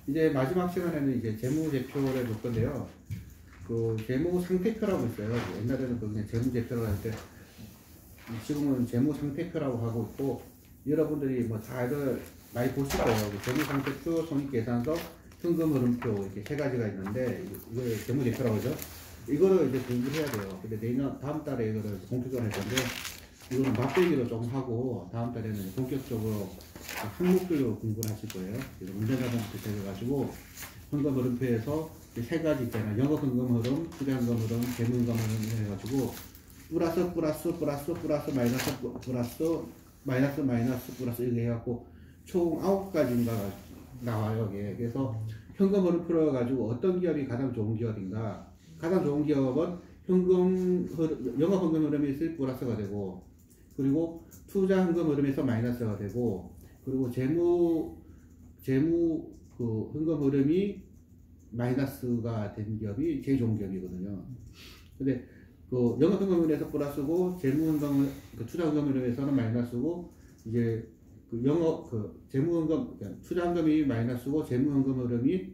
이제 마지막 시간에는 이제 재무제표를 볼 건데요. 그 재무상태표라고 있어요. 옛날에는 그냥 재무제표라고 할 때 지금은 재무상태표라고 하고 있고, 여러분들이 뭐 다들 많이 보실 거예요. 재무상태표, 손익계산서, 현금흐름표 이렇게 세 가지가 있는데 이걸 재무제표라고 하죠. 이거를 이제 공부를 해야 돼요. 근데 내년 다음 달에 이거를 본격적으로 할 건데, 이거는 맛배기로 좀 하고 다음 달에는 본격적으로 항목별로 공부를 하실 거예요. 그래서 운전자본부터 시작해가지고 현금흐름표에서 세 가지 있잖아요. 영업현금흐름, 투자현금흐름, 재무현금흐름 해가지고 플러스 마이너스 플러스 이렇게 해갖고 총 9가지인가 나와요. 여기에. 그래서 현금흐름표로 해가지고 어떤 기업이 가장 좋은 기업인가, 가장 좋은 기업은 영업현금흐름이 있을 플러스가 되고, 그리고 투자현금흐름에서 마이너스가 되고, 그리고 재무 그 현금흐름이 마이너스가 된 기업이 제일 좋은 기업이거든요. 근데 그 영업현금흐름에서 플러스고 재무현금, 그 투자현금흐름에서는 마이너스고, 이제 그 재무현금, 그러니까 투자현금이 마이너스고 재무현금흐름이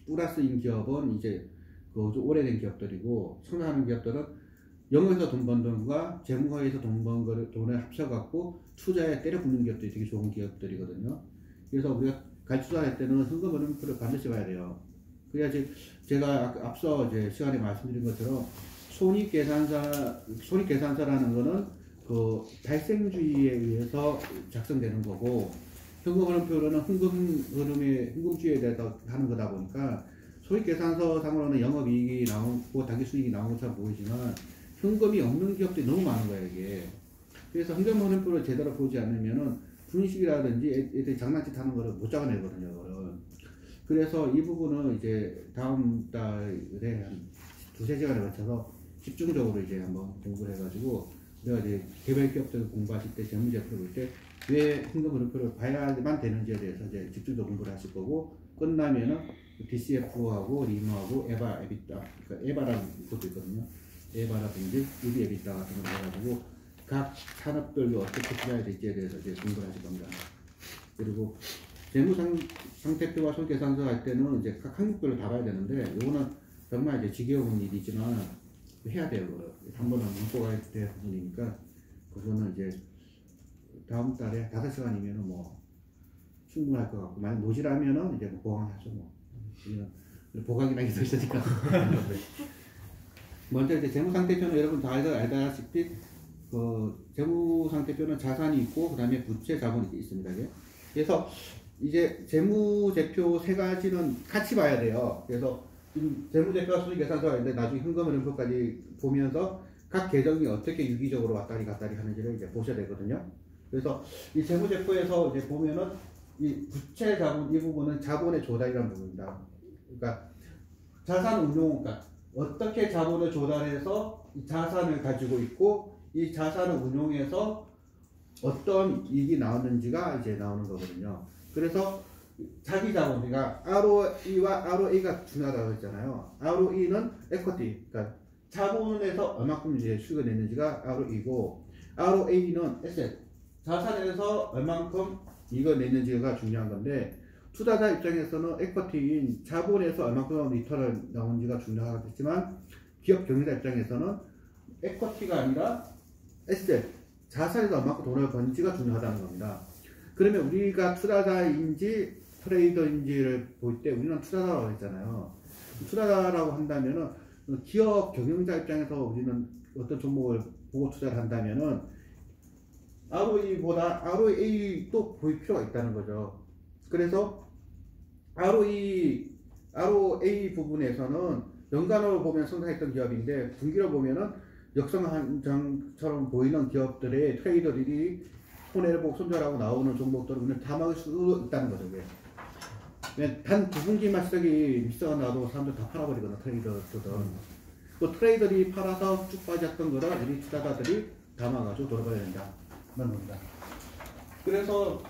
플러스인 기업은 이제 그 좀 오래된 기업들이고, 성장하는 기업들은 영어에서 돈 번 돈과 재무화에서 돈 번 돈을 합쳐갖고 투자에 때려 붓는 기업들이 되게 좋은 기업들이거든요. 그래서 우리가 가입투자할 때는 현금흐름표를 반드시 봐야 돼요. 그래야지 제가 앞서 이제 시간에 말씀드린 것처럼 손익계산서라는 거는 그 발생주의에 의해서 작성되는 거고, 현금흐름표로는 현금주의에 대해서 하는 거다 보니까 손익계산서 상으로는 영업이익이 나오고 당기수익이 나오는 것처럼 보이지만 현금이 없는 기업들이 너무 많은 거예요, 이게. 그래서 현금흐름표를 제대로 보지 않으면은 분식이라든지 애들이 장난짓 하는 거를 못 잡아내거든요, 그거를. 그래서 이 부분은 이제 다음 달에 한 두세 시간에 걸쳐서 집중적으로 이제 한번 공부를 해가지고, 내가 이제 개별 기업들 공부하실 때 재무제표를 볼 때 왜 현금흐름표를 봐야만 되는지에 대해서 이제 집중적으로 공부를 하실 거고, 끝나면은 DCF하고 리머하고 에바, 에비타, 그러니까 에바라는 것도 있거든요. 에바라든지 EV, 에비타 같은 거 해가지고 각 산업별로 어떻게 투자해야 될지에 대해서 이제 공부를 하실 겁니다. 그리고 재무상태표와 손익계산서 할 때는 이제 각 항목별로 다 봐야 되는데, 요거는 정말 이제 지겨운 일이지만 해야 돼요. 한 번은 문고 가야 될 부분이니까 그거는 이제 다음 달에 5시간이면은 뭐 충분할 것 같고, 만약 모질하면은 이제 뭐 보강하죠. 뭐 보강이라는 게 더 있으니까. 먼저 이제 재무상태표는 여러분 다 알다시피 그 재무상태표는 자산이 있고 그다음에 부채, 자본이 있습니다. 그래서 이제 재무제표 세 가지는 같이 봐야 돼요. 그래서 재무제표와 손익계산서가 있는데 나중에 현금흐름표까지 보면서 각 계정이 어떻게 유기적으로 왔다리 갔다리 하는지를 이제 보셔야 되거든요. 그래서 이 재무제표에서 이제 보면은 이 부채 자본, 이 부분은 자본의 조달이라는 부분입니다. 그러니까 자산 운용, 그러니까 어떻게 자본을 조달해서 이 자산을 가지고 있고 이 자산을 운용해서 어떤 이익이 나왔는지가 이제 나오는 거거든요. 그래서 자기 자본, 그러니까 ROE와 ROA가 중요하다고 했잖아요. ROE는 equity, 그러니까 자본에서 얼마큼 이제 수익을 냈는지가 ROE고, ROA는 asset, 자산에서 얼만큼 이익을 냈는지가 중요한 건데, 투자자 입장에서는 equity인 자본에서 얼마큼 리턴을 나오는지가 중요하겠지만, 기업 경영자 입장에서는 equity가 아니라 asset, 자산에서 얼마큼 돈을 버는지가 중요하다는 겁니다. 그러면 우리가 투자자인지 트레이더인지를 볼 때 우리는 투자자라고 했잖아요. 투자자라고 한다면은 기업 경영자 입장에서 우리는 어떤 종목을 보고 투자를 한다면은 ROE보다 ROA도 볼 필요가 있다는 거죠. 그래서 ROA 부분에서는 연간으로 보면 성장했던 기업인데 분기로 보면은 역성한장처럼 보이는 기업들의 트레이더들이 손해를 보고 손절하고 나오는 종목들을 우리는 다 막을 수 있다는 거죠. 단 두 분기만 시작이 미스가 나도 사람들 다 팔아버리거든, 트레이더들은. 그 트레이더들이 팔아서 쭉 빠졌던 거라 우리 투자자들이 다 막아가지고 돌아가야 된다. 겁니다. 그래서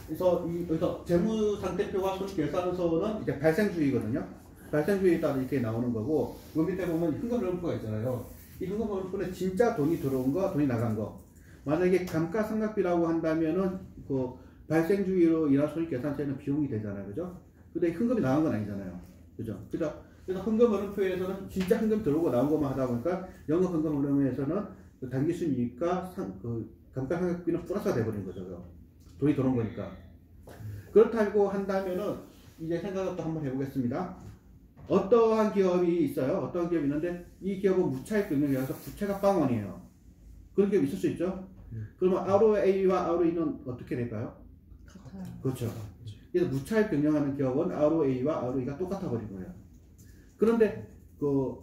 여기서 재무상태표와 손익계산서는 이제 발생주의거든요. 발생주의에 따라 이렇게 나오는 거고, 그 밑에 보면 현금흐름표가 있잖아요. 이 현금흐름표는 진짜 돈이 들어온 거, 돈이 나간 거. 만약에 감가상각비라고 한다면은 그 발생주의로 인한 손익계산서에는 비용이 되잖아요. 그죠? 근데 현금이 나온 건 아니잖아요. 그죠? 그래서 현금 흐름표에서는 진짜 현금 들어오고 나온 것만 하다 보니까 영업 현금 흐름에서는 그 당기순이익과 그 감가상각비는 플러스가 돼버린 거죠. 돈이 들어온 거니까. 그렇다고 한다면은 이제 생각을 또 한번 해보겠습니다. 어떠한 기업이 있어요? 어떠한 기업이 있는데 이 기업은 무차익 경영이라서 부채가 빵원이에요. 그런 기업이 있을 수 있죠? 그러면 ROA와 ROE는 어떻게 될까요? 같아요. 그렇죠. 그래서 무차익 경영하는 기업은 ROA와 ROE가 똑같아 버린 거예요. 그런데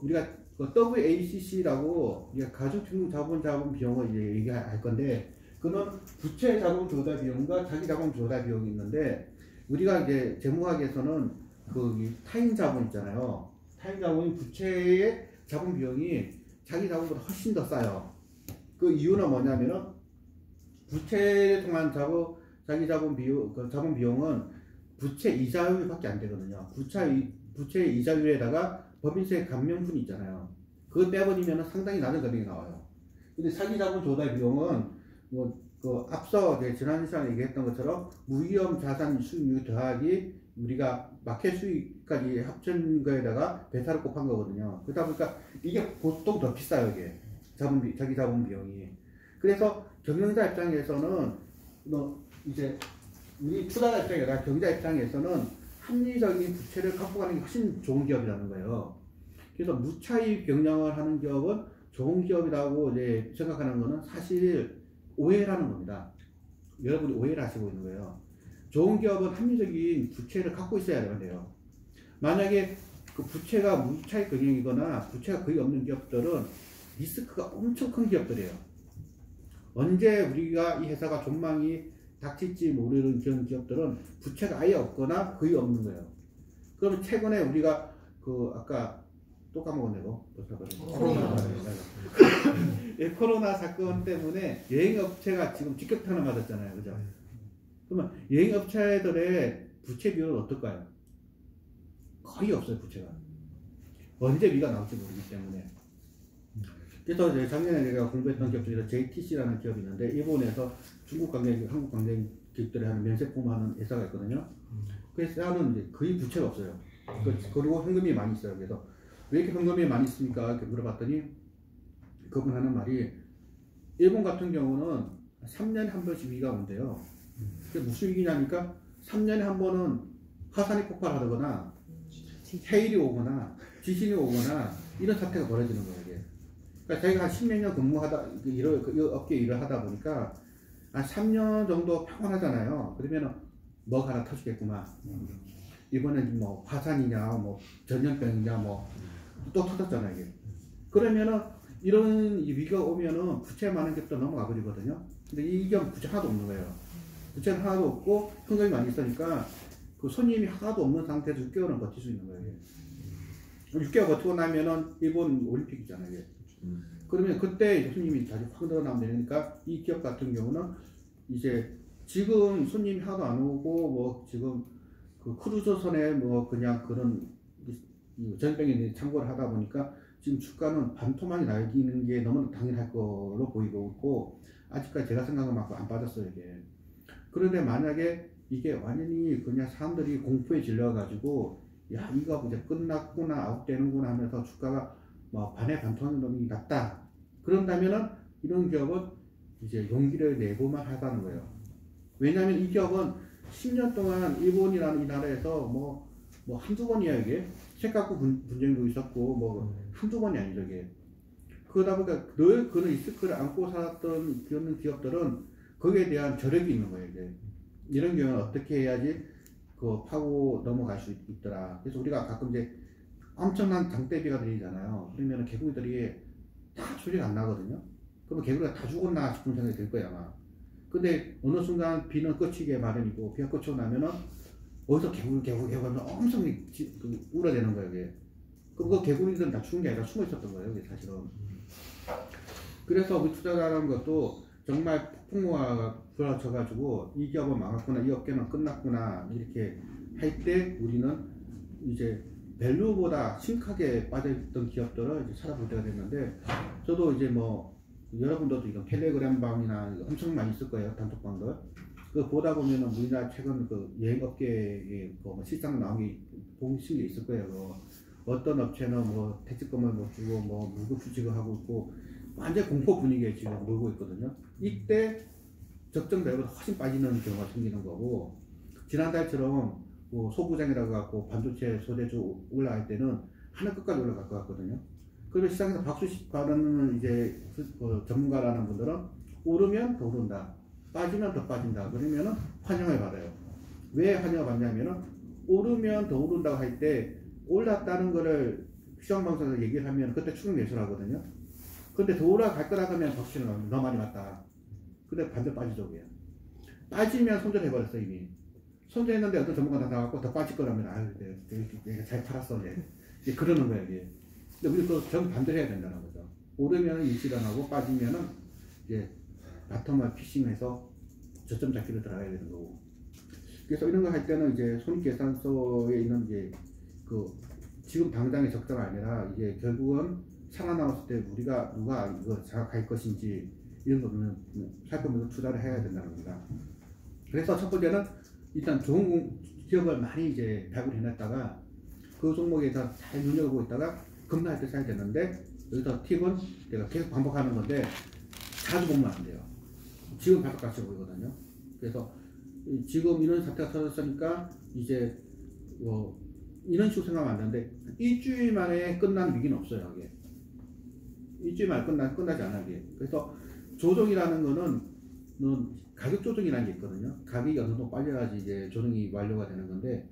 우리가 WACC라고 가중증 자본 비용을 이제 얘기할 건데, 그는 부채 자본 조달 비용과 자기 자본 조달 비용이 있는데, 우리가 이제 재무학에서는 타인 자본 있잖아요. 타인 자본이 부채의 자본 비용이 자기 자본보다 훨씬 더 싸요. 그 이유는 뭐냐면은 부채를 통한 자기 자본 비용, 자본 비용은 부채 이자율밖에 안 되거든요. 부채 이자율에다가 법인세 감면분이 있잖아요. 그거 빼버리면 상당히 낮은 금액이 나와요. 근데 자기 자본 조달 비용은 앞서 지난 시간에 얘기했던 것처럼 무위험 자산 수익률 더하기 우리가 마켓 수익까지 합친 거에다가 베타를 곱한 거거든요. 그러다 보니까 이게 보통 더 비싸요, 이게. 자기 자본 비용이. 그래서 경영자 입장에서는 이제 우리 투자자 입장이 아니라 경영자 입장에서는 합리적인 부채를 갖고 가는 게 훨씬 좋은 기업이라는 거예요. 그래서 무차익 경영을 하는 기업은 좋은 기업이라고 이제 생각하는 거는 사실 오해라는 겁니다. 여러분이 오해를 하시고 있는 거예요. 좋은 기업은 합리적인 부채를 갖고 있어야 돼요. 만약에 그 부채가 무차익 경영이거나 부채가 거의 없는 기업들은 리스크가 엄청 큰 기업들이에요. 언제 우리가 이 회사가 전망이 닥칠지 모르는 그런 기업들은 부채가 아예 없거나 거의 없는 거예요. 그러면 최근에 우리가 아까 또 까먹었네요. 코로나 사건 때문에 여행업체가 지금 직격탄을 맞았잖아요. 그죠? 그러면 여행업체들의 부채 비율은 어떨까요? 거의 없어요, 부채가. 언제 위가 나올지 모르기 때문에. 그래서 이제 작년에 제가 공부했던 기업 중에서 JTC라는 기업이 있는데, 일본에서 중국 관광객, 한국 관광객들이 하는 면세품하는 회사가 있거든요. 그 회사는 이제 거의 부채가 없어요. 그리고 현금이 많이 있어요. 그래서 왜 이렇게 현금이 많이 있습니까? 이렇게 물어봤더니 그분 하는 말이, 일본 같은 경우는 3년에 한 번씩 위기가 온대요. 그게 무슨 위기냐니까 3년에 한 번은 화산이 폭발하거나 해일이 오거나 지진이 오거나 이런 사태가 벌어지는 거예요. 이게. 그러니까 자기가 한 10몇 년 근무하다 이 업계 일을 하다 보니까 한 3년 정도 평온하잖아요. 그러면은 뭐가 하나 터지겠구만. 이번엔 뭐 화산이냐 뭐 전염병이냐 뭐 또 터졌잖아요. 이게. 그러면은 이런 위기가 오면은 부채 많은 기업도 넘어가 버리거든요. 근데 이 기업은 부채 하나도 없는 거예요. 부채는 하나도 없고 현금이 많이 있으니까 그 손님이 하나도 없는 상태에서 6개월은 버틸 수 있는 거예요. 6개월 버티고 나면은 일본 올림픽이잖아요. 이게. 그러면 그때 이제 손님이 다시 확 늘어나면 되니까 이 기업 같은 경우는 이제 지금 손님이 하나도 안 오고 뭐 지금 그 크루즈선에 뭐 그냥 그런 전병에 참고를 하다 보니까 지금 주가는 반토막이 날리는 게 너무 당연할 거로 보이고 있고, 아직까지 제가 생각한 만큼 안 빠졌어요, 이게. 그런데 만약에 이게 완전히 그냥 사람들이 공포에 질려가지고, 야, 이거 이제 끝났구나, 아웃되는구나 하면서 주가가 뭐 반의 반토막이 났다. 그런다면은 이런 기업은 이제 용기를 내고만 하다는 거예요. 왜냐하면 이 기업은 10년 동안 일본이라는 이 나라에서 뭐 한두 번이야, 이게. 세가구 분쟁도 있었고, 뭐 한두 번이 아니죠, 이게. 그러다 보니까 늘 그런 리스크를 안고 살았던 그런 기업들은 거기에 대한 저력이 있는 거예요, 이게. 이런 경우는 어떻게 해야지 파고 넘어갈 수 있더라. 그래서 우리가 가끔 이제 엄청난 장대비가 들리잖아요. 그러면 개구리들이 다 소리가 안 나거든요. 그러면 개구리가 다 죽었나 싶은 생각이 들 거야, 아마. 근데 어느 순간 비는 그치게 마련이고, 비가 그치고 나면은 어디서 개구리 하면 엄청 울어대는 거예요, 이게. 그 개구리들은 다 죽은 게 아니라 숨어 있었던 거예요, 이게 사실은. 그래서 우리 투자자라는 것도 정말 폭풍우가 불어쳐가지고 이 기업은 망했구나, 이 업계는 끝났구나, 이렇게 할 때 우리는 이제 밸류보다 심각하게 빠져있던 기업들을 이제 찾아볼 때가 됐는데, 저도 이제 뭐 여러분들도 이런 텔레그램 방이나 엄청 많이 있을 거예요, 단톡방들. 그 보다 보면은 우리나라 최근 그 여행업계에 그 실상 나온 게 보신 게 있을 거예요. 어떤 업체는 뭐 퇴직금을 못 주고 뭐 무급 휴직을 하고 있고 완전 공포 분위기에 지금 몰고 있거든요. 이때 적정 대우보다 훨씬 빠지는 경우가 생기는 거고, 지난달처럼 뭐 소부장이라고 갖고 반도체 소재주 올라갈 때는 하늘 끝까지 올라갈 것 같거든요. 그래서 시장에서 박수 받는 이제 전문가라는 분들은 오르면 더 오른다, 빠지면 더 빠진다, 그러면은 환영을 받아요. 왜 환영을 받냐면은 오르면 더 오른다고 할 때 올랐다는 거를 시장방송에서 얘기를 하면 그때 추격 매수를 하거든요. 근데 더 올라갈 거라 하면 박수치는 겁니다. 너 많이 맞다. 근데 반대로 빠지죠. 그게 빠지면 손절해버렸어. 이미 손절했는데 어떤 전문가 나가고 더 빠질 거라면 아유 내가 잘 팔았어. 이제 그러는 거예요. 이게. 근데 우리 그 정반대로 해야 된다는 거죠. 오르면 일시당하고 빠지면은 이제 바텀을 피싱해서 저점 잡기로 들어가야 되는 거고. 그래서 이런 거 할 때는 이제 손익계산서에 있는 이제 그 지금 당장의 적자가 아니라 이제 결국은 살아남았을 때 우리가 누가 이거 장악할 것인지 이런 거는 살펴보면서 투자를 해야 된다는 겁니다. 그래서 첫 번째는 일단 좋은 기업을 많이 이제 발굴해 놨다가 그 종목에서 잘 눈여겨보고 있다가 급락할 때 사야 되는데, 여기서 팁은 제가 계속 반복하는 건데 자주 보면 안 돼요. 지금 바닥같이 보이거든요. 그래서 지금 이런 사태가 터졌으니까 이제 뭐 이런 식으로 생각하면 안 되는데 일주일 만에 끝난 위기는 없어요. 이게 일주일 만에 끝나지 않아. 이게. 그래서 조정이라는 거는 가격 조정이라는 게 있거든요. 가격이 어느 정도 빨려야지 이제 조정이 완료가 되는 건데,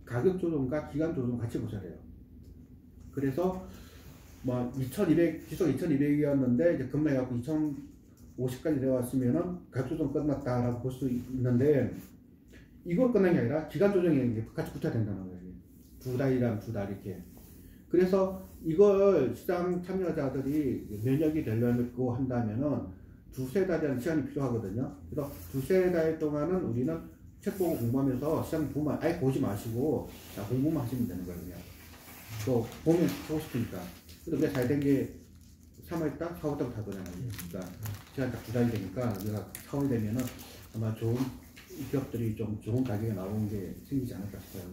가격 조정과 기간 조정 같이 보셔야 돼요. 그래서 뭐 2200, 지속 2200이었는데 이제 급락해갖고 2050까지 내려왔으면은 가격 조정 끝났다라고 볼 수 있는데, 이걸 끝난 게 아니라 기간 조정이 같이 붙어야 된다는 거예요. 두 달이랑 두 달 이렇게. 그래서 이걸 시장 참여자들이 면역이 되려고 한다면은 두세 달이라는 시간이 필요하거든요. 그래서 두세 달 동안은 우리는 책 보고 공부하면서 시장 보면 아예 보지 마시고 공부만 하시면 되는 거예요. 그냥. 또 보면 보고 싶으니까. 그래서 우리가 잘 된 게 3월 딱 4월 달부터 하거든요. 그러니까 시간 딱 두 달이 되니까 우리가 4월 되면은 아마 좋은 기업들이 좀 좋은 가격에 나오는 게 생기지 않을까 싶어요.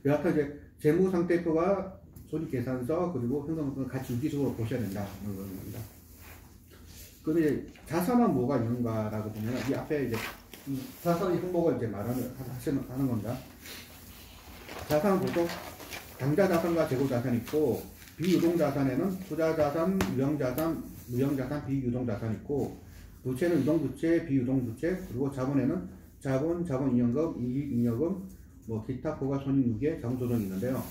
여하튼 이제 재무상태표와 손익계산서 그리고 현금을 같이 유기적으로 보셔야 된다는 겁니다. 근데 자산은 뭐가 있는가라고 보면 이 앞에 이제 자산의 항목을 이제 하는 겁니다. 자산은 보통 당좌자산과 재고자산이 있고, 비유동자산에는 투자자산, 유형자산, 무형자산, 비유동자산이 있고, 부채는 유동부채, 비유동부채, 그리고 자본에는 자본, 자본이익금, 이익잉여금, 뭐 기타 포괄 손익유계, 자본조정이 있는데요.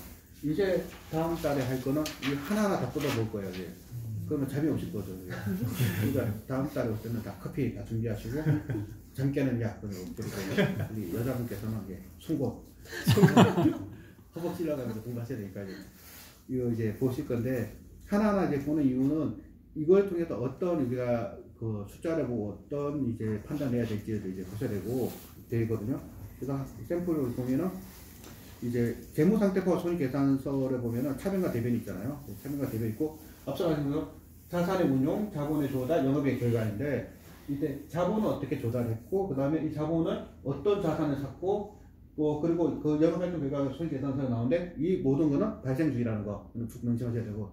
이제 다음 달에 할 거는 이 하나하나 다 뜯어볼 거예요. 이제. 그러면 잠이 오실 거죠. 그러니까 다음 달에 올 때는 다 커피 다 준비하시고 잠깨는 약 그리고 우리 여자분께서는 이제 송곳 허벅 찔러가면서 공부하셔야 되니까 이거 이제 보실 건데, 하나하나 이제 보는 이유는 이걸 통해서 어떤 우리가 그 숫자를 보고 어떤 이제 판단해야 될지를 이제 보셔야 되거든요. 그래서 샘플을 보면은 이제 재무상태표와 손익계산서를 보면은 차변과 대변이 있잖아요. 차변과 대변이 있고, 앞서 말씀드린 자산의 운용, 자본의 조달, 영업의 결과인데, 이때 자본은 어떻게 조달했고, 그 다음에 이 자본은 어떤 자산을 샀고, 그리고 그 영업활동 결과가 손익계산서가 나오는데, 이 모든 거는 발생주의라는 거 명심하셔야 되고,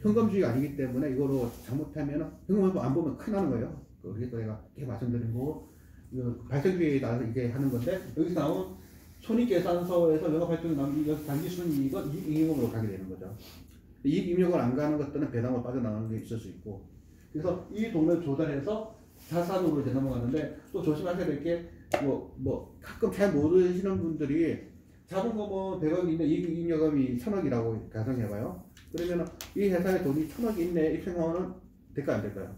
현금주의가 아니기 때문에 이거로 잘못하면은 현금을 안 보면 큰일 나는 거예요. 그래서 내가 이렇게 말씀드린 거고, 발생주의에 따라서 이게 하는 건데, 여기서 나온 손익계산서에서 영업활동이 나오면 여기서 단기순이익은 이익잉여금으로 가게 되는 거죠. 이익잉여금을 안 가는 것들은 배당으로 빠져나가는 게 있을 수 있고, 그래서 이 돈을 조달해서 자산으로 이제 넘어가는데, 또 조심하셔야 될 게 가끔 잘 모르시는 분들이 자본금은 100억인데 이익잉여금이 1000억이라고 가정해봐요. 그러면 이 회사에 돈이 1000억이 있네 이렇게 생각하면 될까요, 안 될까요?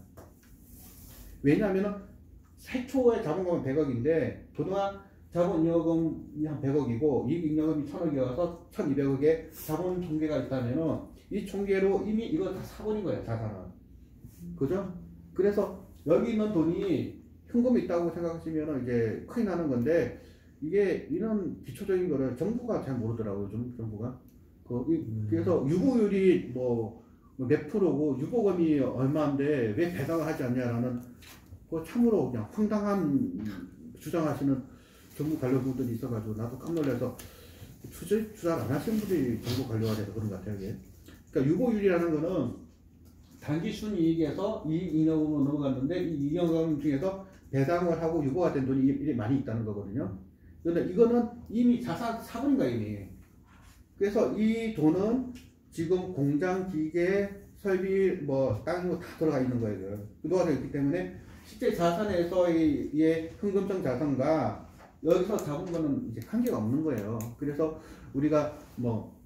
왜냐하면 최초의 자본금은 100억인데 그동안 자본잉여금이 한 100억이고 이익잉여금이 1000억이어서 1200억의 자본 총계가 있다면 이 총계로 이미 이거 다 사버린 거예요, 자산은. 그죠? 그래서 여기 있는 돈이 현금이 있다고 생각하시면 이제 큰일 나는 건데, 이게 이런 기초적인 거를 정부가 잘 모르더라고요, 정부가. 그래서 유보율이 몇 프로고 유보금이 얼마인데 왜 배당을 하지 않냐라는 참으로 그냥 황당한 주장하시는 정부 관료 분들이 있어가지고 나도 깜놀라서 투자를 안 하시는 분들이 정부 관료가 돼서 그런 것 같아요. 이게. 그러니까 유보율이라는 거는 단기 순이익에서 이익 잉여금으로 넘어갔는데 이 잉여금 중에서 배당을 하고 유보가 된 돈이 많이 있다는 거거든요. 그런데 이거는 이미 자산 사본인가 이미. 그래서 이 돈은 지금 공장, 기계, 설비, 뭐 땅 다 들어가 있는 거예요. 들어가 있기 때문에 실제 자산에서의 현금성 자산과 여기서 잡은 거는 이제 관계가 없는 거예요. 그래서 우리가 뭐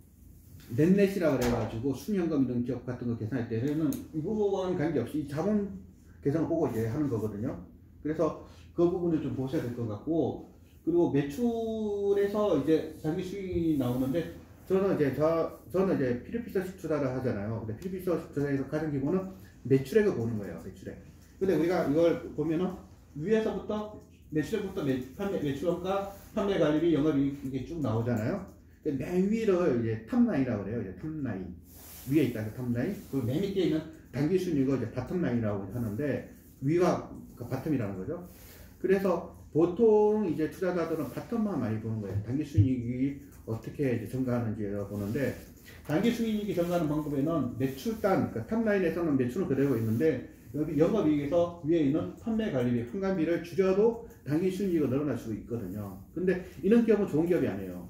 넷넷이라 그래가지고 순현금 이런 기업 같은 거 계산할 때는 이거와는 관계없이 이 자본 계산을 보고 이제 하는 거거든요. 그래서 그 부분을 좀 보셔야 될 것 같고, 그리고 매출에서 이제 장기 수익이 나오는데 저는 이제 필리핀식 투자를 하잖아요. 근데 필리핀식 투자에서 가장 기본은 매출액을 보는 거예요. 매출액. 근데 우리가 이걸 보면은 위에서부터 매출액부터 매출원가, 판매 관리비, 영업이익 이게 쭉 나오잖아요. 맨 위를 이제 탑라인이라고 그래요. 이제 탑라인. 위에 있다는 탑라인. 그리고 맨 밑에 있는 단기 순이익을 이제 바텀라인이라고 하는데 위가 그 바텀이라는 거죠. 그래서 보통 이제 투자자들은 바텀만 많이 보는 거예요. 단기 순이익이 어떻게 이제 증가하는지를 보는데, 단기 순이익이 증가하는 방법에는 매출단, 그러니까 탑라인에서는 매출은 그대로 있는데 여기 영업이익에서 위에 있는 판매 관리비, 판관비를 줄여도 단기 순이익이 늘어날 수 있거든요. 근데 이런 기업은 좋은 기업이 아니에요.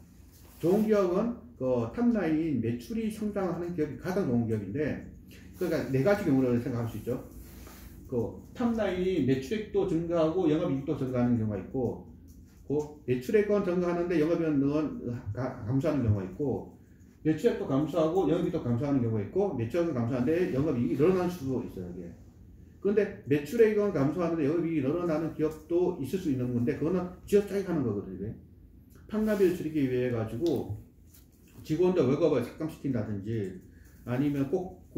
좋은 기업은 그 탑라인 매출이 성장하는 기업이 가장 좋은 기업인데, 그러니까 네 가지 경우를 생각할 수 있죠. 그 탑라인이 매출액도 증가하고 영업이익도 증가하는 경우가 있고, 그 매출액은 증가하는데 영업이익은 감소하는 경우가 있고, 매출액도 감소하고 영업이익도 감소하는 경우가 있고, 매출액은 감소하는데 영업이익이 늘어날 수도 있어요. 이게. 그런데 매출액은 감소하는데 영업이익이 늘어나는 기업도 있을 수 있는 건데, 그거는 지역 짜익하는 거거든요. 판관비를 줄이기 위해 가지고 직원들 월급을 삭감시킨다든지, 아니면 꼭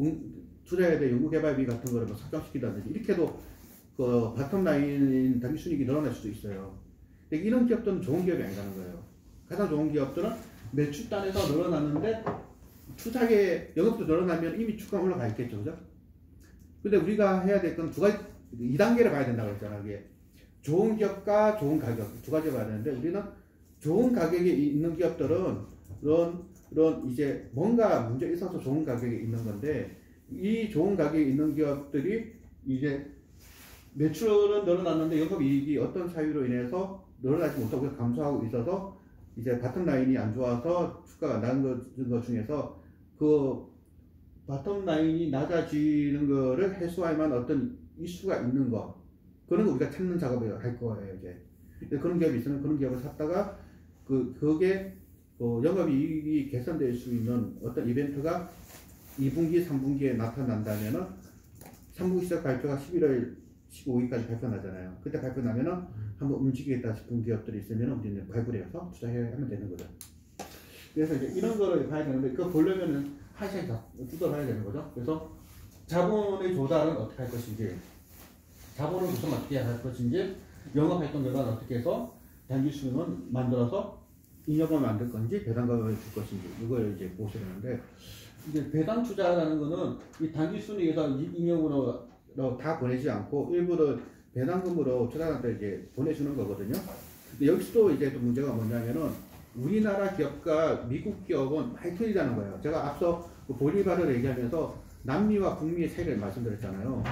투자해야 될 연구개발비 같은 거를 삭감시킨다든지, 이렇게 해도 그 바텀라인 단기 순이익이 늘어날 수도 있어요. 근데 이런 기업들은 좋은 기업이 아니라는 거예요. 가장 좋은 기업들은 매출단에서 늘어났는데 투자의 영업도 늘어나면 이미 주가가 올라가 있겠죠, 그죠? 근데 우리가 해야 될 건 2단계를 봐야 된다고 했잖아요. 이게 좋은 기업과 좋은 가격 두 가지 봐야 되는데, 우리는 좋은 가격에 있는 기업들은 이런 이제 뭔가 문제 있어서 좋은 가격에 있는 건데, 이 좋은 가격에 있는 기업들이 이제 매출은 늘어났는데 영업이익이 어떤 사유로 인해서 늘어나지 못하고 감소하고 있어서 이제 바텀라인이 안 좋아서 주가가 낮은 것 중에서 그 바텀라인이 낮아지는 거를 해소할 만한 어떤 이슈가 있는 거, 그런 거 우리가 찾는 작업을 할 거예요. 이제 그런 기업이 있으면 그런 기업을 샀다가 그게 영업이익이 개선될 수 있는 어떤 이벤트가 2분기, 3분기에 나타난다면은 3분기 시작 발표가 11월 15일까지 발표 나잖아요. 그때 발표 나면은 한번 움직이겠다 싶은 기업들이 있으면 우리는 발굴해서 투자하면 되는 거죠. 그래서 이제 이런 거를 봐야 되는데, 그거 보려면은 한 시간 뜯어봐야 되는 거죠. 그래서 자본의 조달은 어떻게 할 것인지, 자본을 구성 어떻게 할 것인지, 영업활동 결과는 어떻게 해서 단기 수익은 만들어서 잉여금을 만들 건지 배당금을 줄 것인지, 이걸 이제 보셔야 되는데, 이제 배당 투자라는 거는 이 단기 순이익에서 잉여금으로 다 보내지 않고 일부를 배당금으로 투자자한테 이제 보내주는 거거든요. 근데 여기서도 이제 또 문제가 뭐냐면은 우리나라 기업과 미국 기업은 많이 틀리다는 거예요. 제가 앞서 그 보리바르를 얘기하면서 남미와 북미의 차이를 말씀드렸잖아요.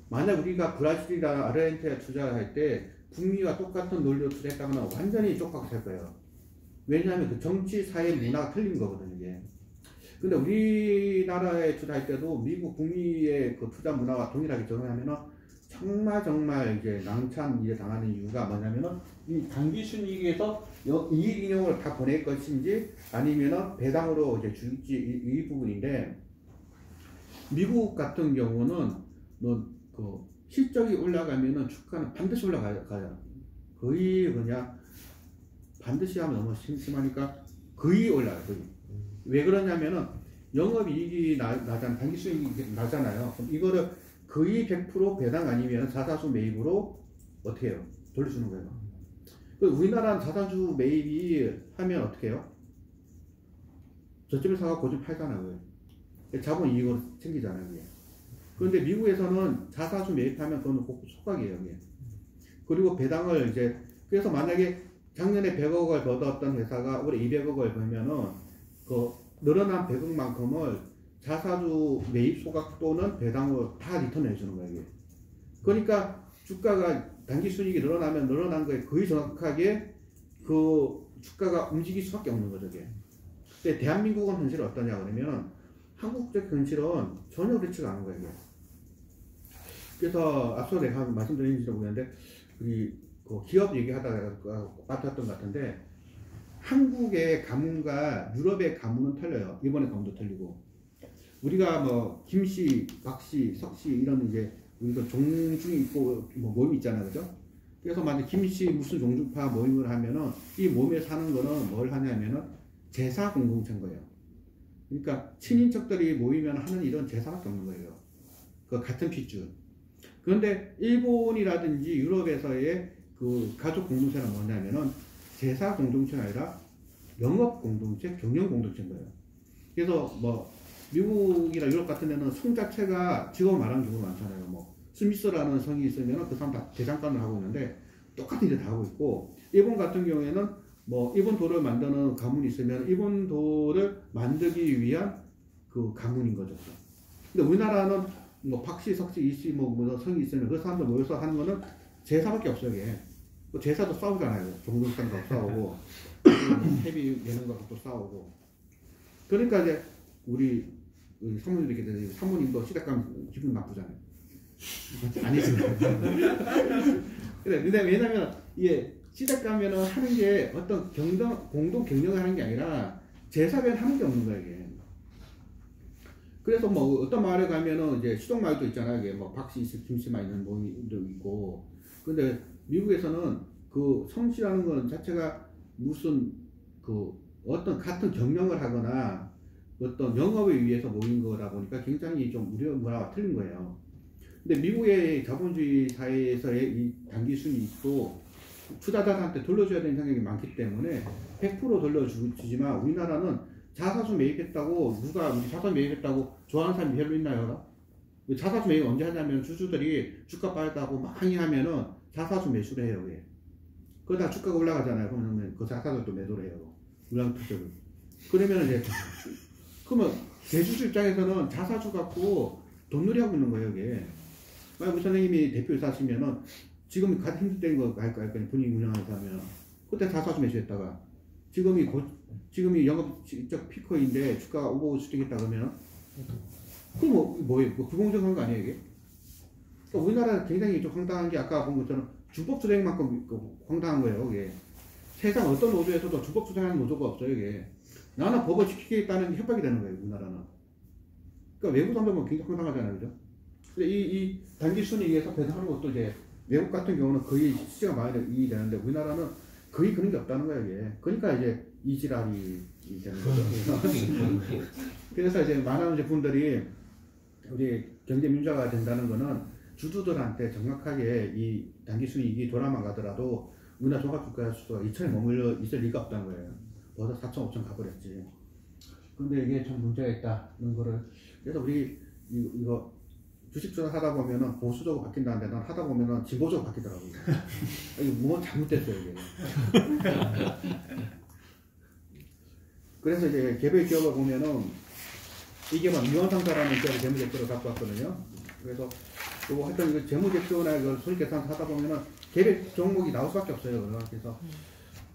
만약 우리가 브라질이나 아르헨티나에 투자할 때 북미와 똑같은 논리로 투자했다면 완전히 쫓아갈 거예요. 왜냐하면 그 정치, 사회, 문화가 틀린 거거든요, 이게. 근데 우리나라에 투자할 때도 미국, 북미의 그 투자 문화와 동일하게 적용하면은 정말 이제 낭찬 이제 당하는 이유가 뭐냐면은 이 단기 순이익에서 이익 인용을 다 보낼 것인지 아니면은 배당으로 이제 줄지 이 부분인데, 미국 같은 경우는 그 실적이 올라가면은 주가는 반드시 올라가요. 거의 그냥 반드시 하면 너무 심하니까 거의 올라가요. 거의. 왜 그러냐면은 영업이익이 나잖아요. 단기 수익이 나잖아요. 그럼 이거를 거의 100% 배당 아니면 자사주 매입으로 어떻게 해요? 돌려주는 거예요. 우리나라는 자사주 매입이 하면 어떻게 해요? 저점에 사가 고점 팔잖아요. 자본 이익으로 챙기잖아요. 그런데 미국에서는 자사주 매입하면 그건 속각이에요. 그리고 배당을 이제 그래서 만약에 작년에 100억을 벌었던 회사가 올해 200억을 벌면은 그 늘어난 100억만큼을 자사주 매입 소각 또는 배당으로 다 리턴해 주는 거예요. 이게. 그러니까 주가가 단기 순이익이 늘어나면 늘어난 거에 거의 정확하게 그 주가가 움직일 수밖에 없는 거죠. 이게. 근데 대한민국은 현실은 어떠냐 그러면 한국적 현실은 전혀 그렇지가 않은 거예요. 이게. 그래서 앞서 내가 말씀드린지도 모르겠는데 우리 그 기업 얘기하다가 맡았던 것 같은데 한국의 가문과 유럽의 가문은 틀려요. 일본의 가문도 틀리고 우리가 뭐 김씨, 박씨, 석씨 이런 이제 우리가 종중이 있고 뭐 모임이 있잖아요, 그죠? 그래서 만약 김씨 무슨 종주파 모임을 하면은 이 모임에 사는 거는 뭘 하냐면은 제사 공동체인 거예요. 그러니까 친인척들이 모이면 하는 일은 제사밖에 없는 거예요. 그 같은 핏줄. 그런데 일본이라든지 유럽에서의 그 가족 공동체는 뭐냐면은 제사 공동체가 아니라 영업 공동체, 경영 공동체인 거예요. 그래서 뭐 미국이나 유럽 같은 데는 성 자체가 직업을 말하는 경우가 많잖아요. 뭐 스미스라는 성이 있으면 그 사람 다 대장간을 하고 있는데 똑같은 일을 다 하고 있고 일본 같은 경우에는 뭐 일본 도를 만드는 가문이 있으면 일본 도를 만들기 위한 그 가문인 거죠. 근데 우리나라는 뭐 박씨, 석씨, 이씨 뭐 성이 있으면 그 사람들 모여서 하는 거는 제사밖에 없어요. 이게. 제사도 싸우잖아요. 종교상과 싸우고 회비 내는 것도 싸우고. 그러니까 이제 우리 사모님들 이렇게 되는 사모님도 시댁 가면 기분 나쁘잖아요. 아니지만. 그래, 왜냐면 이게 시댁 가면은 하는 게 어떤 공동 경영을 하는 게 아니라 제사변 하는 게 없는 거예요. 이게. 그래서 뭐 어떤 마을에 가면은 이제 수동 마을도 있잖아요. 이게 뭐 박씨, 김씨만 있는 모임도 있고. 근데 미국에서는 그 성씨라는 건 자체가 무슨 그 어떤 같은 경영을 하거나 어떤 영업에 의해서 모인 거다 보니까 굉장히 좀 우리 문화가 틀린 거예요. 근데 미국의 자본주의 사회에서의 이 단기 순이익도 투자자한테 돌려줘야 되는 생각이 많기 때문에 100% 돌려주지만 우리나라는 자사주 매입했다고 누가 우리 자사주 매입했다고 좋아하는 사람이 별로 있나요? 자사주 매입 언제 하냐면 주주들이 주가 빠졌다고 막 항의하면은 자사주 매수를 해요. 왜? 그러다 주가가 올라가잖아요. 그러면 그 자사주를 또 매도를 해요. 물량투자를. 그러면 이제 그러면 대주주 입장에서는 자사주 갖고 돈놀이 하고 있는 거예요. 이게. 만약 우리 선생님이 대표이사시면은 지금 같은 힘들 때인 거 갈까요? 분위기 운영하는 사람이면 그때 자사주 매수했다가 지금이 영업적 피커인데 주가가 오고 수익했다 그러면 그럼 뭐예요? 뭐 불공정한 거 아니에요 이게? 그러니까 우리나라 굉장히 좀 황당한 게 아까 본 것처럼 주법 투쟁만큼 황당한 거예요. 이게. 세상 어떤 노조에서도 주법 투쟁하는 노조가 없어요. 이게. 나는 법을 지키겠다는 게 협박이 되는 거예요. 우리나라는. 그러니까 외국 사람들 보면 굉장히 황당하잖아요. 그죠? 근데 이 단기 순이익에서 배당하는 것도 이제 외국 같은 경우는 거의 시세가 많이 되는데 우리나라는 거의 그런 게 없다는 거예요. 이게. 그러니까 이제 이 지랄이 되는 거죠. 그래서 이제 많은 제품들이 우리 경제 민주화가 된다는 거는 주주들한테 정확하게 이 단기 순이익이 돌아만 가더라도 우리나라 종합주가 수가 2천에 머물러 있을 리가 없다는 거예요. 벌써 4천, 5천 가버렸지. 근데 이게 좀 문제가 있다는 거를 그래서 우리 이거 주식 투자 하다 보면은 보수적으로 바뀐다는데 난 하다 보면은 진보적으로 바뀌더라고요. 이게 뭐 잘못됐어요 이게. 그래서 이제 개별 기업을 보면은 이게 막 유한상사라는 기업의 재무제표를 갖고 왔거든요. 그래서 또 하여튼 이거 재무제표나 이걸 손익계산 하다 보면은 개별 종목이 나올 수밖에 없어요. 그래서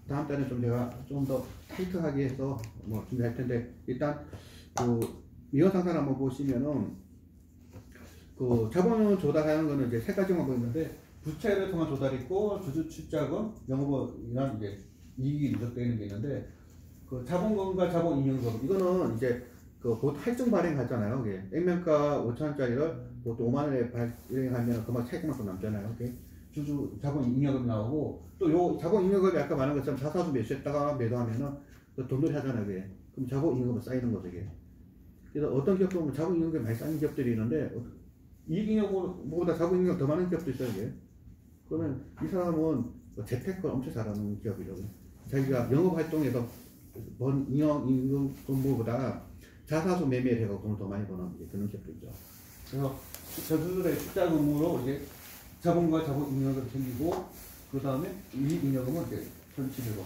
다음 달에 좀 제가 좀 더 타이트하게 해서 뭐 준비할 텐데 일단 그 유한상사를 한번 보시면은 그 자본을 조달하는 거는 이제 세 가지만 보이는데 부채를 통한 조달이 있고 주주 출자금, 영업이나 이제 이익이 누적되는 게 있는데 그 자본금과 자본잉여금 이거는 이제 그 보통 할증 발행하잖아요. 이게 액면가 5,000원짜리를 보통 5만 원에 발행하면 그만 차익만큼 남잖아요. 이게 주주 자본잉여금 나오고 또 요 자본잉여금이 아까 말한 것처럼 자사주 매수했다가 매도하면은 그 돈놀이 하잖아요. 그게. 그럼 자본잉여금이 쌓이는 거죠. 이게. 그래서 어떤 기업도 보면 자본잉여금이 많이 쌓인 기업들이 있는데 이익잉여금보다 자본잉여금 더 많은 기업도 있어요. 이게. 그러면 이 사람은 뭐 재테크를 엄청 잘하는 기업이죠. 자기가 영업활동에서 번 임금보다 자사주 매매를 해서 돈을 더 많이 버는 그런 기업도 있죠. 그래서 저주들의 투자금으로 이제 자본과 자본 잉여금이 생기고 그 다음에 이익 잉여금은 이제 1,700억.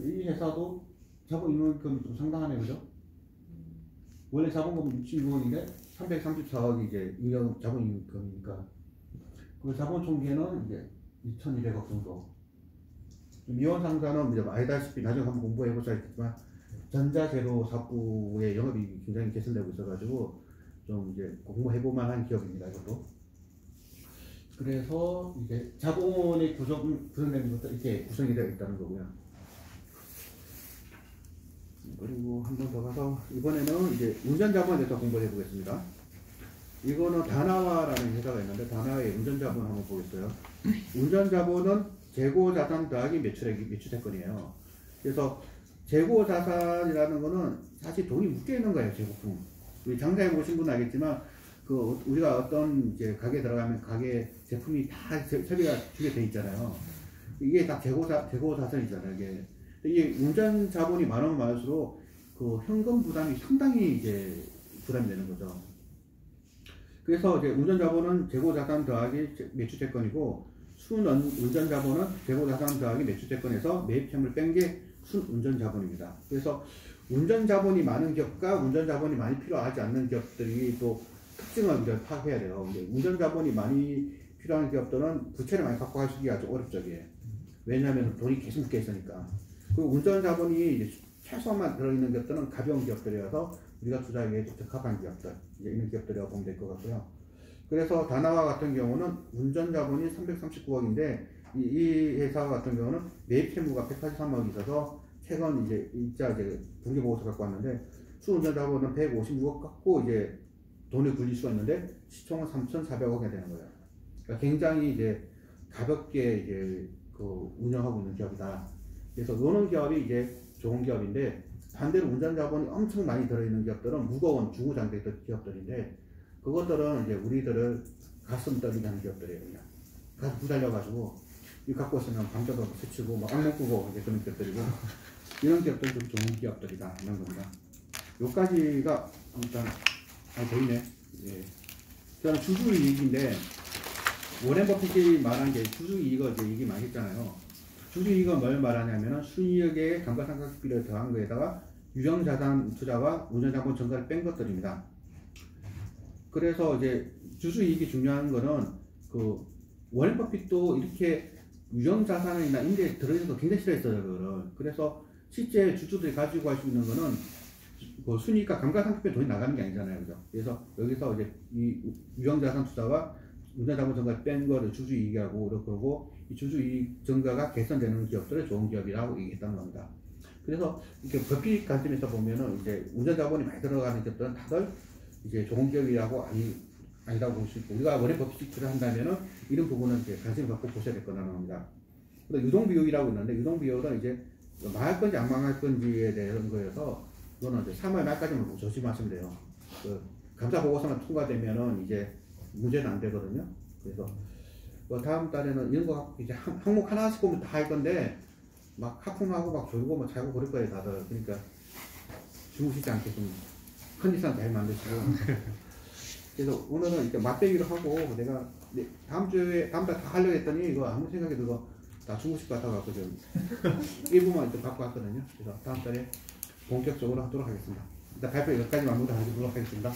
이 회사도 자본 잉여금이 좀 상당하네요, 그죠? 원래 자본금은 66억인데 334억이 이제 자본 잉여금이니까 그 자본 총계는 이제 2,200억 정도. 미원상사는 이제 알다시피 나중에 한번 공부해 보셔야겠지만 전자재료 사업부의 영업이익이 굉장히 개선되고 있어가지고 좀 이제 공부해 볼만한 기업입니다, 이것도. 그래서 이제 자본의 구성되는 것도 이렇게 구성이 되어 있다는 거고요. 그리고 한 번 더 가서 이번에는 이제 운전자본에 대해서 공부해 보겠습니다. 이거는 다나와라는 회사가 있는데 다나와의 운전자본 한번 보겠어요. 운전자본은 재고자산 더하기 매출대권이에요. 그래서 재고자산이라는 거는 사실 돈이 묶여 있는 거예요, 재고품. 우리 장사해 보신 분은 알겠지만 그 우리가 어떤 이제 가게 들어가면 가게 제품이 다 설비가 주게 돼 있잖아요. 이게 다 재고자산이잖아요. 이게 운전 자본이 많으면 많을수록 그 현금 부담이 상당히 이제 부담이 되는 거죠. 그래서 이제 운전 자본은 재고 자산 더하기 매출 채권이고 순운전 자본은 재고 자산 더하기 매출 채권에서 매입채무를 뺀 게 순운전 자본입니다. 그래서 운전 자본이 많은 기업과 운전 자본이 많이 필요하지 않는 기업들이 또 특징을 우리가 파악해야 돼요. 운전 자본이 많이 필요한 기업들은 부채를 많이 갖고 가시기 아주 어렵죠. 왜냐하면 돈이 계속 묶여 있으니까. 그리고 운전 자본이 이제 최소한만 들어있는 기업들은 가벼운 기업들이어서 우리가 투자하기에 적합한 기업들, 이제 이런 기업들이라고 보면 될 것 같고요. 그래서 다나와 같은 경우는 운전 자본이 339억인데 이 회사 같은 경우는 매입 채무가 183억이 있어서 최근 이제 분기 보고서 갖고 왔는데 순운전 자본은 156억 갖고 이제 돈을 굴릴 수가 있는데 시총은 3,400억이 되는 거예요. 그러니까 굉장히 이제 가볍게 이제 그 운영하고 있는 기업이다. 그래서 노는 기업이 이제 좋은 기업인데 반대로 운전 자본이 엄청 많이 들어있는 기업들은 무거운 중후장대 기업들인데 그것들은 이제 우리들을 가슴 떨리게 하는 기업들이에요. 그냥 가슴 부달려가지고 이거 갖고 있으면 밤새도 스치고 막 악몽 꾸고 이제 그런 기업들이고 이런 기업들이 좀 좋은 기업들이다 이런 겁니다. 요까지가 일단 보이네. 예. 그다음 주주이익인데 워렌 버핏이 말한 게 주주이익을 이제 얘기 많이 했잖아요. 주주이익은 뭘 말하냐면은 순이익에 감가상각비를 더한 거에다가 유형자산 투자와 운전자본 증가를 뺀 것들입니다. 그래서 이제 주주이익이 중요한 거는 그 워렌 버핏도 이렇게 유형자산이나 이런 데 들어있는 거 굉장히 싫어했어요. 그거를. 그래서 실제 주주들이 가지고 갈 수 있는 거는 그 순이익과 감가상각비에 돈이 나가는 게 아니잖아요. 그죠? 그래서 여기서 이제 이 유형자산 투자와 운전자본 증가를 뺀 거를 주주이익이라고 그러고 이 주주이익 증가가 개선되는 기업들을 좋은 기업이라고 얘기했다는 겁니다. 그래서 이렇게 버핏 관점에서 보면은 이제 운전자본이 많이 들어가는 기업들은 다들 이제 좋은 기업이라고 아니라고 볼 수 있고 우리가 원래 버핏을 한다면은 이런 부분은 이제 관심을 갖고 보셔야 될 거라는 겁니다. 근데 유동비율이라고 있는데 유동비율은 이제 망할 건지 안 망할 건지에 대한 거여서 이거는 이제 3월 말까지만 조심하시면 돼요. 그 감사 보고서만 통과되면은 이제 문제는 안 되거든요. 그래서 다음 달에는 이런 거 이제 항목 하나씩 보면 다 할 건데 막 하품하고 막 졸고 막 자고 그럴 거예요 다들. 그러니까 주무시지 않게 좀 컨디션 잘 만드시고. 그래서 오늘은 이렇게 맛배기로 하고 내가 다음 달 다 하려고 했더니 이거 아무 생각이 들고 다 주무실 것 같아갖고 좀 일부만 좀 갖고 왔거든요. 그래서 다음 달에 본격적으로 하도록 하겠습니다. 일단 발표 여기까지 마무리하도록 하겠습니다.